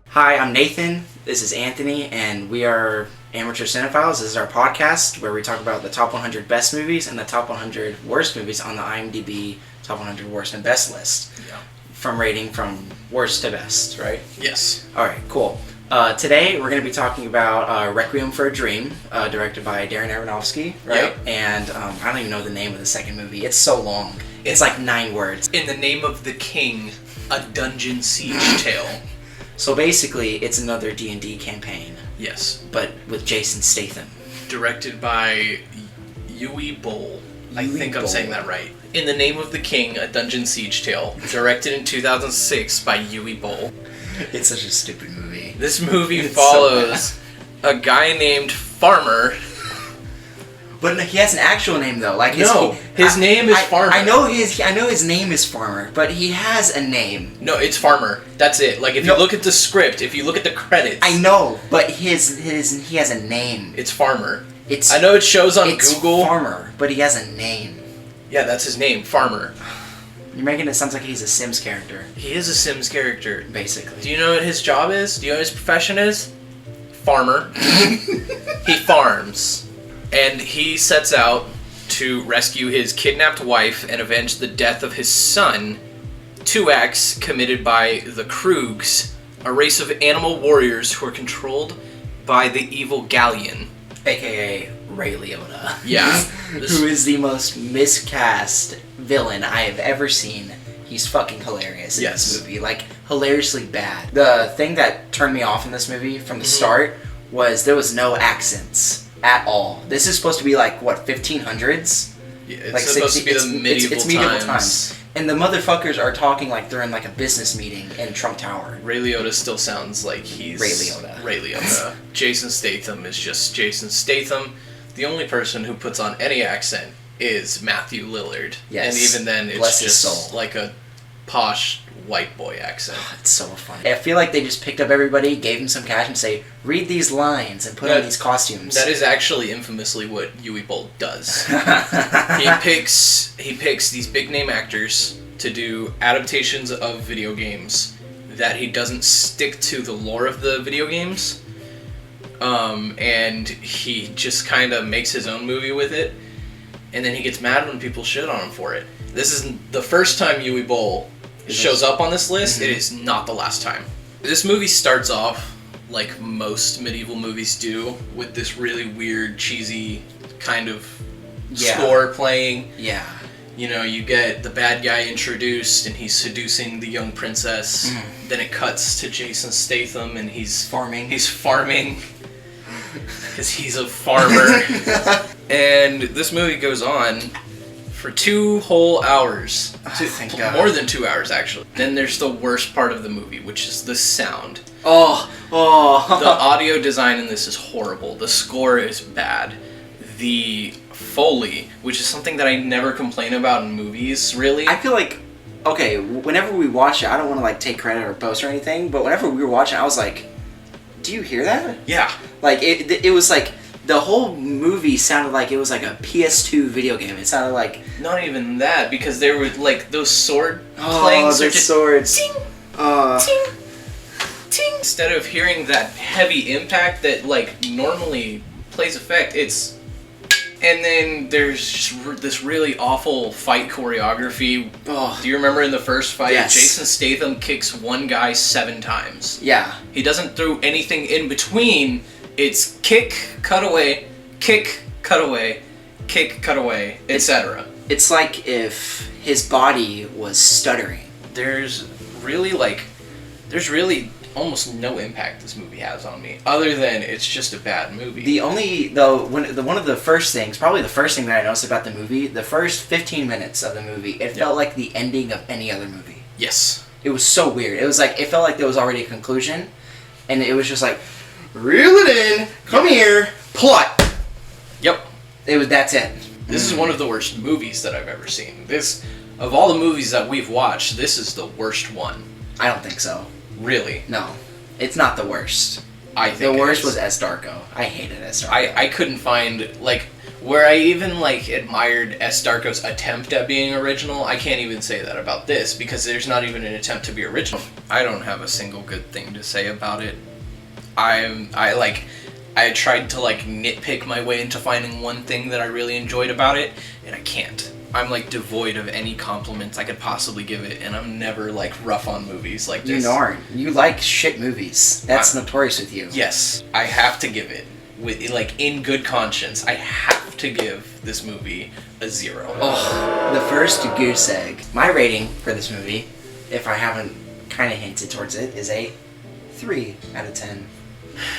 Hi, I'm Nathan. This is Anthony, and we are Amateur Cinephiles. This is our podcast where we talk about the top 100 best movies and the top 100 worst movies on the IMDb top 100 worst and best list. Yeah. From rating from worst to best, right? Yes. Alright, cool. Today we're going to be talking about Requiem for a Dream, directed by Darren Aronofsky, right? Yep. And I don't even know the name of the second movie. It's so long. It's like 9 words. In the Name of the King, a Dungeon Siege Tale. So basically, it's another D&D campaign. Yes. But with Jason Statham. Directed by Uwe Boll. I think I'm saying that right. In the Name of the King, a Dungeon Siege Tale. Directed in 2006 by Uwe Boll. It's such a stupid movie. This movie follows a guy named Farmer. But he has an actual name though. Like his name is Farmer. I know his name is Farmer, but he has a name. No, it's Farmer. That's it. Like if you look at the script, if you look at the credits. I know, but he has a name. It's Farmer. I know it shows on Google. Farmer, but he has a name. Yeah, that's his name, Farmer. You're making it sound like he's a Sims character. He is a Sims character. Basically. Do you know what his job is? Do you know what his profession is? Farmer. He farms. And he sets out to rescue his kidnapped wife and avenge the death of his son, 2X, committed by the Kroogs, a race of animal warriors who are controlled by the evil Galleon. AKA Ray Liotta. Yeah. Who is the most miscast villain I have ever seen. He's fucking hilarious in this movie. Like, hilariously bad. The thing that turned me off in this movie from the start was there was no accents at all. This is supposed to be like, what, 1500s? Yeah, it's supposed to be the medieval times. And the motherfuckers are talking like they're in like a business meeting in Trump Tower. Ray Liotta still sounds like he's... Ray Liotta. Ray Liotta. Jason Statham is just Jason Statham. The only person who puts on any accent is Matthew Lillard. Yes. And even then, it's Bless just his soul. like a posh white boy accent. It's so funny. I feel like they just picked up everybody, gave them some cash, and say, read these lines and put on these costumes. That is actually infamously what Uwe Boll does. He picks these big name actors to do adaptations of video games that he doesn't stick to the lore of the video games. And he just kind of makes his own movie with it. And then he gets mad when people shit on him for it. This is the first time Uwe Boll shows up on this list. It is not the last time. This movie starts off like most medieval movies do, with this really weird, cheesy kind of score playing. Yeah. You know, you get the bad guy introduced and he's seducing the young princess. Then it cuts to Jason Statham and he's farming. He's farming because he's a farmer. And this movie goes on for 2 whole hours. Thank God. More than 2 hours, actually. Then there's the worst part of the movie, which is the sound. The audio design in this is horrible. The score is bad. The Foley, which is something that I never complain about in movies, really. I feel like, okay, whenever we watch it, I don't want to like take credit or boast or anything, but whenever we were watching, I was like, do you hear that? Yeah. Like, it was like, the whole movie sounded like it was like a PS2 video game. It sounded like... Not even that, because there were like those sword clangs. Oh, swords. Ting, ting, ting. Instead of hearing that heavy impact that like normally plays effect, it's... And then there's just this really awful fight choreography. Oh. Do you remember in the first fight, Yes. Jason Statham kicks one guy 7 times? Yeah. He doesn't throw anything in between. It's kick, cut away, kick, cut away, kick, cut away, etc. It's like if his body was stuttering. There's really almost no impact this movie has on me, other than it's just a bad movie. One of the first things, probably the first thing that I noticed about the movie, the first 15 minutes of the movie, it felt like the ending of any other movie. Yes. It was so weird. It was like, it felt like there was already a conclusion, and it was just like, reel it in, come here, plot. Yep. That's it. This is one of the worst movies that I've ever seen. Of all the movies that we've watched, this is the worst one. I don't think so. Really? No. It's not the worst. I think the worst was S. Darko. I hated S. Darko. I couldn't find, like, where I even, like, admired S. Darko's attempt at being original, I can't even say that about this, because there's not even an attempt to be original. I don't have a single good thing to say about it. I tried to, like, nitpick my way into finding one thing that I really enjoyed about it, and I can't. I'm, like, devoid of any compliments I could possibly give it, and I'm never, like, rough on movies like this. You aren't. You like shit movies. That's notorious with you. Yes. I have to give it, with, like, in good conscience, I have to give this movie a 0. Oh, the first goose egg. My rating for this movie, if I haven't kind of hinted towards it, is a 3 out of 10.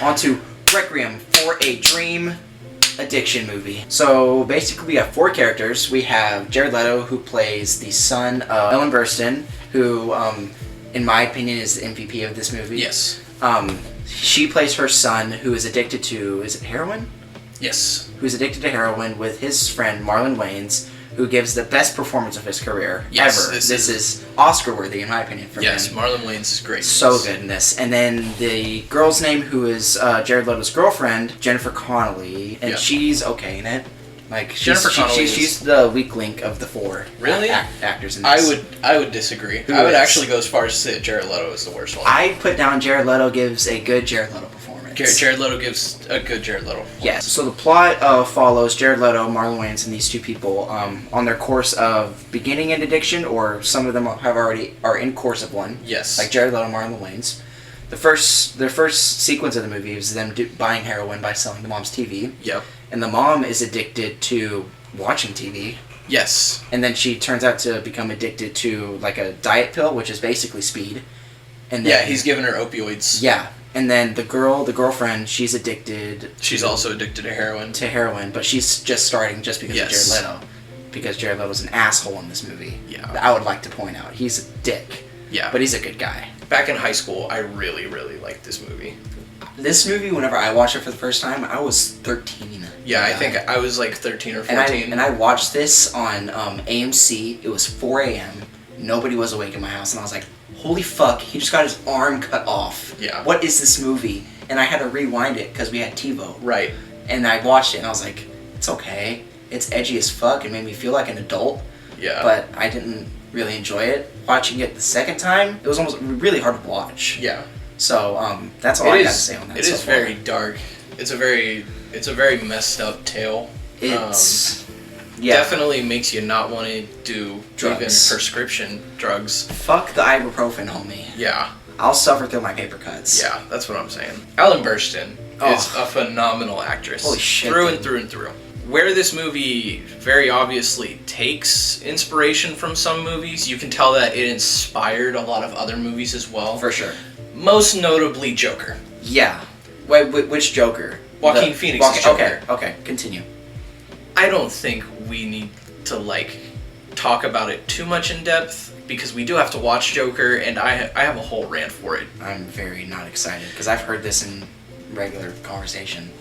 On to Requiem for a Dream addiction movie. So basically we have 4 characters. We have Jared Leto, who plays the son of Ellen Burstyn, who in my opinion is the MVP of this movie. Yes. She plays her son, who is addicted to, is it heroin? Yes. Who's addicted to heroin, with his friend Marlon Wayans, who gives the best performance of his career ever. This is Oscar worthy in my opinion for him. Yes, Marlon Wayans is great. So good in this. And then the girl's name, who is Jared Leto's girlfriend, Jennifer Connelly, and she's okay in it. Like she's the weak link of the 4 really actors in this. I would disagree. I would actually go as far as to say Jared Leto is the worst one. I put down Jared Leto gives a good Jared Leto performance. Jared Leto gives a good Jared Leto performance. Yes. So the plot follows Jared Leto, Marlon Wayans, and these 2 people on their course of beginning an addiction, or some of them are in course of one. Yes. Like Jared Leto and Marlon Wayans. The first sequence of the movie is them buying heroin by selling the mom's TV. Yep. And the mom is addicted to watching TV. Yes. And then she turns out to become addicted to like a diet pill, which is basically speed. And then, he's giving her opioids. Yeah. And then the girlfriend, she's addicted. She's also addicted to heroin. But she's just starting just because of Jared Leto. Because Jared Leto's an asshole in this movie. Yeah. I would like to point out. He's a dick. Yeah. But he's a good guy. Back in high school, I really, really liked this movie. This movie, whenever I watched it for the first time, I was 13. Yeah, I think I was like 13 or 14. And I watched this on AMC. It was 4 a.m. Nobody was awake in my house. And I was like, holy fuck, he just got his arm cut off. Yeah. What is this movie? And I had to rewind it because we had TiVo. Right. And I watched it and I was like, it's okay. It's edgy as fuck. It made me feel like an adult. Yeah. But I didn't really enjoy it. Watching it the second time, it was almost really hard to watch. Yeah. So that's all I got to say on that. It is very dark. It's a very messed up tale. It's definitely makes you not want to do drugs. Even prescription drugs. Fuck the ibuprofen, homie. Yeah. I'll suffer through my paper cuts. Yeah, that's what I'm saying. Ellen Burstyn is a phenomenal actress. Holy shit. Through and through and through. Where this movie very obviously takes inspiration from some movies, you can tell that it inspired a lot of other movies as well. For sure. Most notably Joker. Yeah. Wait, which Joker? Joaquin Phoenix's Joker. Okay, continue. I don't think we need to, like, talk about it too much in depth, because we do have to watch Joker, and I have a whole rant for it. I'm very not excited, because I've heard this in regular conversation.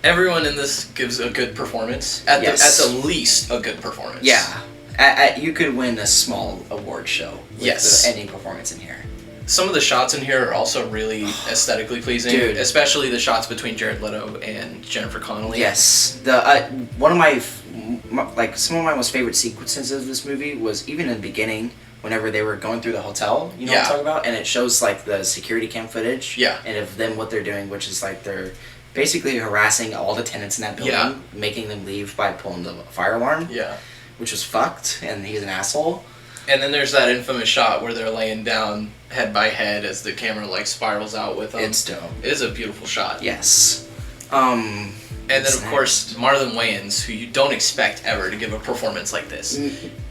Everyone in this gives a good performance. At the least, a good performance. Yeah. You could win a small award show with the ending performance in here. Some of the shots in here are also really aesthetically pleasing. Dude. Especially the shots between Jared Leto and Jennifer Connelly. Yes. One of my some of my most favorite sequences of this movie was even in the beginning, whenever they were going through the hotel, you know what I'm talking about? And it shows like the security cam footage. Yeah. And of them, what they're doing, which is like they're basically harassing all the tenants in that building, making them leave by pulling the fire alarm. Yeah. Which was fucked, and he's an asshole. And then there's that infamous shot where they're laying down head by head as the camera like spirals out with them. It's dope. It is a beautiful shot. Yes. And then of course Marlon Wayans, who you don't expect ever to give a performance like this.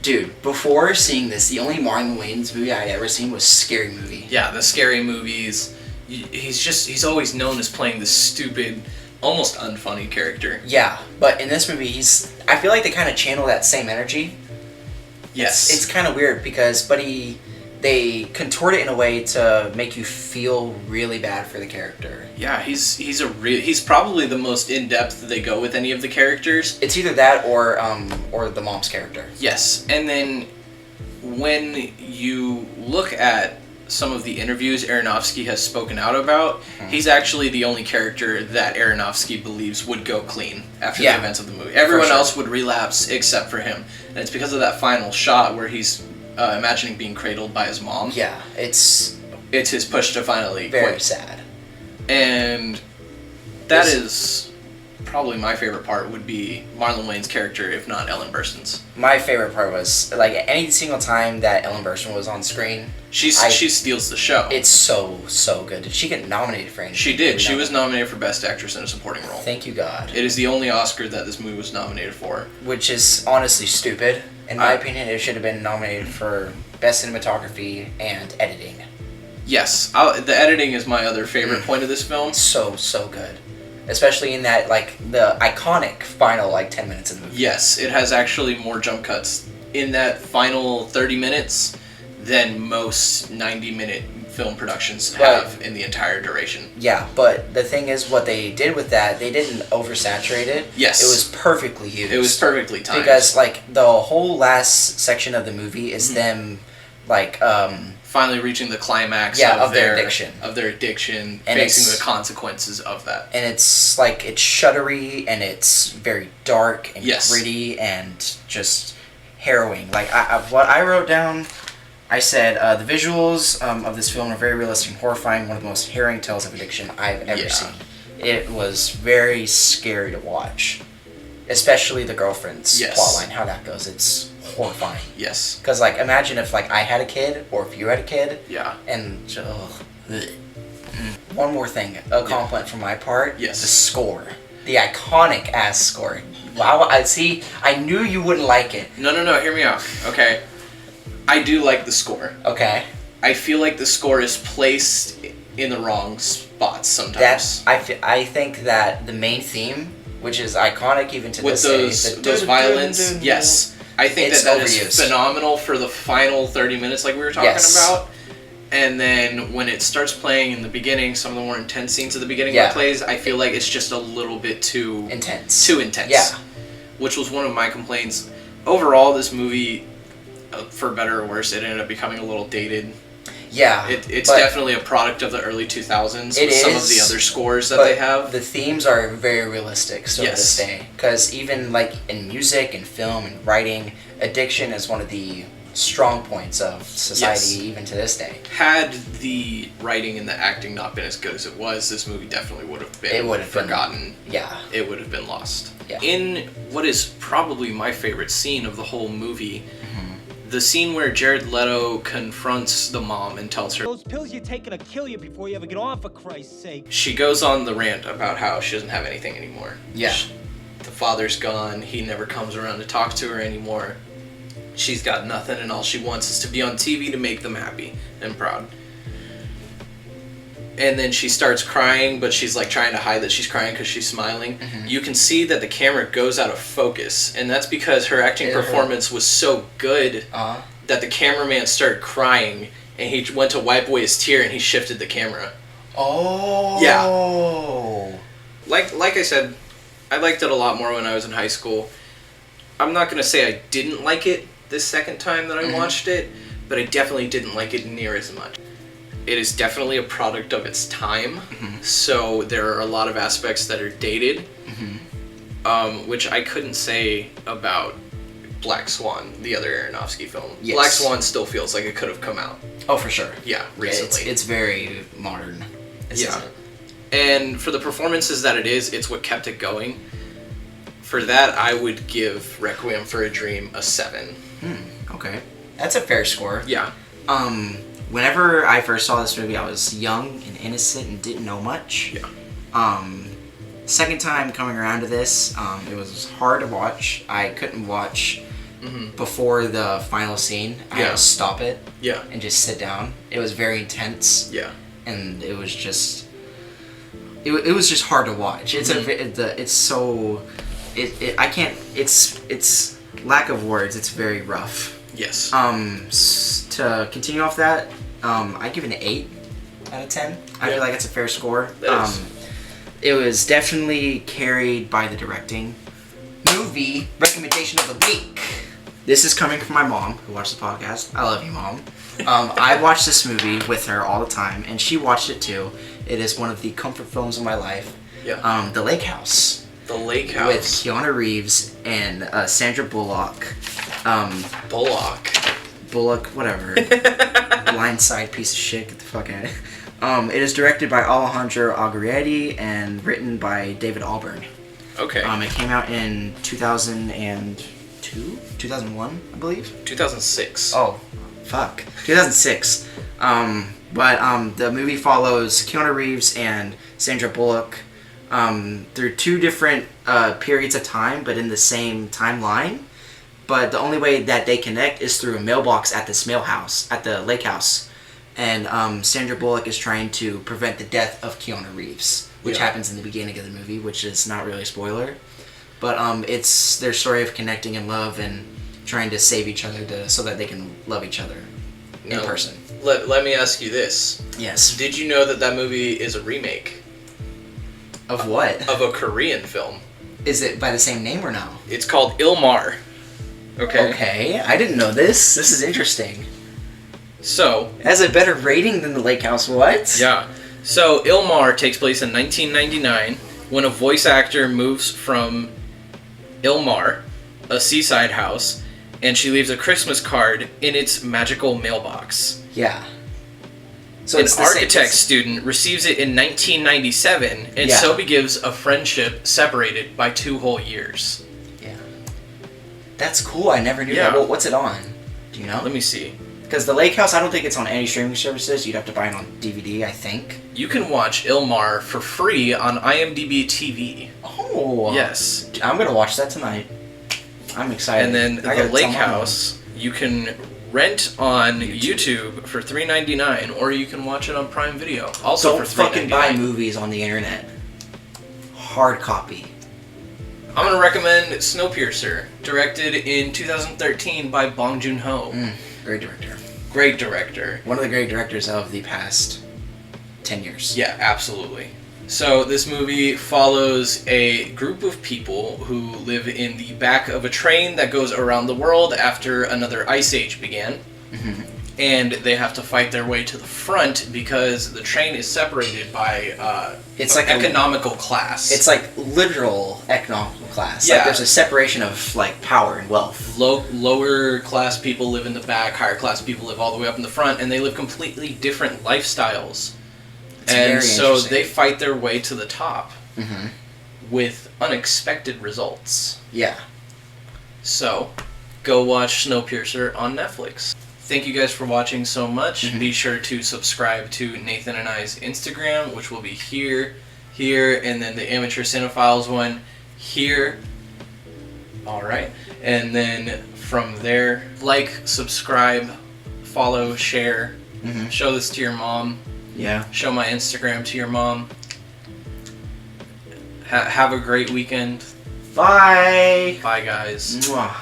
Dude, before seeing this, the only Marlon Wayans movie I had ever seen was Scary Movie. Yeah, the Scary Movies. He's always known as playing this stupid, almost unfunny character. Yeah, but in this movie, I feel like they kind of channel that same energy. Yes. It's kind of weird because, they contort it in a way to make you feel really bad for the character. Yeah, he's probably the most in depth they go with any of the characters. It's either that or the mom's character. Yes, and then when you look at some of the interviews Aronofsky has spoken out about, he's actually the only character that Aronofsky believes would go clean after the events of the movie. Everyone else would relapse except for him. And it's because of that final shot where he's imagining being cradled by his mom. Yeah, it's his push to finally very quit. sad. And that is probably my favorite part would be Marlon Wayans' character, if not Ellen Burstyn's. My favorite part was, like, any single time that Ellen Burstyn was on screen, she steals the show. It's so good. Did she get nominated for anything? She did. She was nominated for Best Actress in a Supporting Role. Thank you, God. It is the only Oscar that this movie was nominated for. Which is honestly stupid. In my opinion, it should have been nominated for Best Cinematography and Editing. Yes. The editing is my other favorite point of this film. So good. Especially in that, like, the iconic final, 10 minutes of the movie. Yes, it has actually more jump cuts in that final 30 minutes than most 90-minute film productions have in the entire duration. Yeah, but the thing is, what they did with that, they didn't oversaturate it. Yes. It was perfectly used. It was perfectly timed. Because, the whole last section of the movie is them, finally reaching the climax of their addiction. Of their addiction, and facing the consequences of that. And it's, it's shuddery, and it's very dark and gritty and just harrowing. What I wrote down, I said, the visuals of this film are very realistic and horrifying, one of the most harrowing tales of addiction I've ever seen. It was very scary to watch. Especially the girlfriend's plotline, how that goes. It's horrifying. Yes. Because, imagine if, I had a kid, or if you had a kid. Yeah. And, one more thing, a compliment from my part. Yes. The score. The iconic-ass score. Wow, I knew you wouldn't like it. No, hear me out. Okay. I do like the score. Okay. I feel like the score is placed in the wrong spots sometimes. I think that the main theme, which is iconic even to this day, with those violins, yes. I think that is phenomenal for the final 30 minutes like we were talking about. And then when it starts playing in the beginning, some of the more intense scenes at the beginning when it plays, I feel like it's just a little bit too intense. Yeah. Which was one of my complaints. Overall, this movie, for better or worse, it ended up becoming a little dated. Yeah. It's definitely a product of the early 2000s with some of the other scores that they have. The themes are very realistic still to this day. Because even in music and film and writing, addiction is one of the strong points of society even to this day. Had the writing and the acting not been as good as it was, this movie definitely would have been forgotten. It would have been lost. Yeah. In what is probably my favorite scene of the whole movie, the scene where Jared Leto confronts the mom and tells her, "Those pills you're taking will kill you before you ever get on, for Christ's sake." She goes on the rant about how she doesn't have anything anymore. Yeah. The father's gone, he never comes around to talk to her anymore. She's got nothing, and all she wants is to be on TV to make them happy and proud. And then she starts crying, but she's trying to hide that she's crying because she's smiling. You can see that the camera goes out of focus, and that's because her acting performance was so good that the cameraman started crying, and he went to wipe away his tear, and he shifted the camera. Oh. Yeah. Like I said, I liked it a lot more when I was in high school. I'm not going to say I didn't like it this second time that I watched it, but I definitely didn't like it near as much. It is definitely a product of its time, so there are a lot of aspects that are dated, which I couldn't say about Black Swan, the other Aronofsky film. Yes. Black Swan still feels like it could have come out. Oh, for sure. Yeah, recently. It's very modern. And for the performances that it is, it's what kept it going. For that, I would give Requiem for a Dream a 7. Okay. That's a fair score. Yeah. Whenever I first saw this movie, I was young and innocent and didn't know much. Yeah. Second time coming around to this, it was hard to watch. I couldn't watch before the final scene. I had to stop it and just sit down. It was very intense. Yeah. And it was just... It was just hard to watch. It's I can't... It's lack of words. It's very rough. Yes. To continue off that, I give it an 8 out of 10. I feel like it's a fair score. It was definitely carried by the directing. Movie recommendation of the week. This is coming from my mom, who watched the podcast. I love you, Mom. I watched this movie with her all the time, and she watched it too. It is one of the comfort films of my life. Yeah. The Lake House. The Lake House. With Keanu Reeves and Sandra Bullock. Bullock, whatever. Blindside piece of shit. Get the fuck out of it. It is directed by Alejandro Agurrieti and written by David Albarn. Okay. It came out in 2002? 2001, I believe? 2006. Oh, fuck. 2006. But the movie follows Keanu Reeves and Sandra Bullock through two different periods of time, but in the same timeline. But the only way that they connect is through a mailbox at this mail house, at the lake house. And Sandra Bullock is trying to prevent the death of Keanu Reeves, which happens in the beginning of the movie, which is not really a spoiler. But it's their story of connecting in love and trying to save each other so that they can love each other in person. Let me ask you this. Yes. Did you know that movie is a remake? Of what? Of a Korean film. Is it by the same name or no? It's called Ilmar. Okay. Okay, I didn't know this. This is interesting. So... It has a better rating than The Lake House, what? Yeah. So, Ilmar takes place in 1999 when a voice actor moves from Ilmar, a seaside house, and she leaves a Christmas card in its magical mailbox. Yeah. So An architect student receives it in 1997, and so begins a friendship separated by 2 whole years. Yeah. That's cool. I never knew that. Well, what's it on? Do you know? Let me see. Because The Lake House, I don't think it's on any streaming services. You'd have to buy it on DVD, I think. You can watch Ilmar for free on IMDb TV. Oh. Yes. I'm going to watch that tonight. I'm excited. And then The Lake House, you can rent on YouTube for $3.99, or you can watch it on Prime Video, also don't for $3.99. fucking buy movies on the internet. Hard copy. I'm going to recommend Snowpiercer, directed in 2013 by Bong Joon-ho. Great director. Great director. One of the great directors of the past 10 years. Yeah, absolutely. So this movie follows a group of people who live in the back of a train that goes around the world after another ice age began. Mm-hmm. And they have to fight their way to the front because the train is separated by it's like economical class. It's like literal economical class. Yeah. Like there's a separation of like power and wealth. Lower class people live in the back, higher class people live all the way up in the front, and they live completely different lifestyles. And so they fight their way to the top with unexpected results. Yeah. So, go watch Snowpiercer on Netflix. Thank you guys for watching so much. Be sure to subscribe to Nathan and I's Instagram, which will be here, and then the Amateur Cinephiles one here. Alright. And then from there, like, subscribe, follow, share, show this to your mom. Yeah. Show my Instagram to your mom. Have a great weekend. Bye. Bye, guys. Mwah.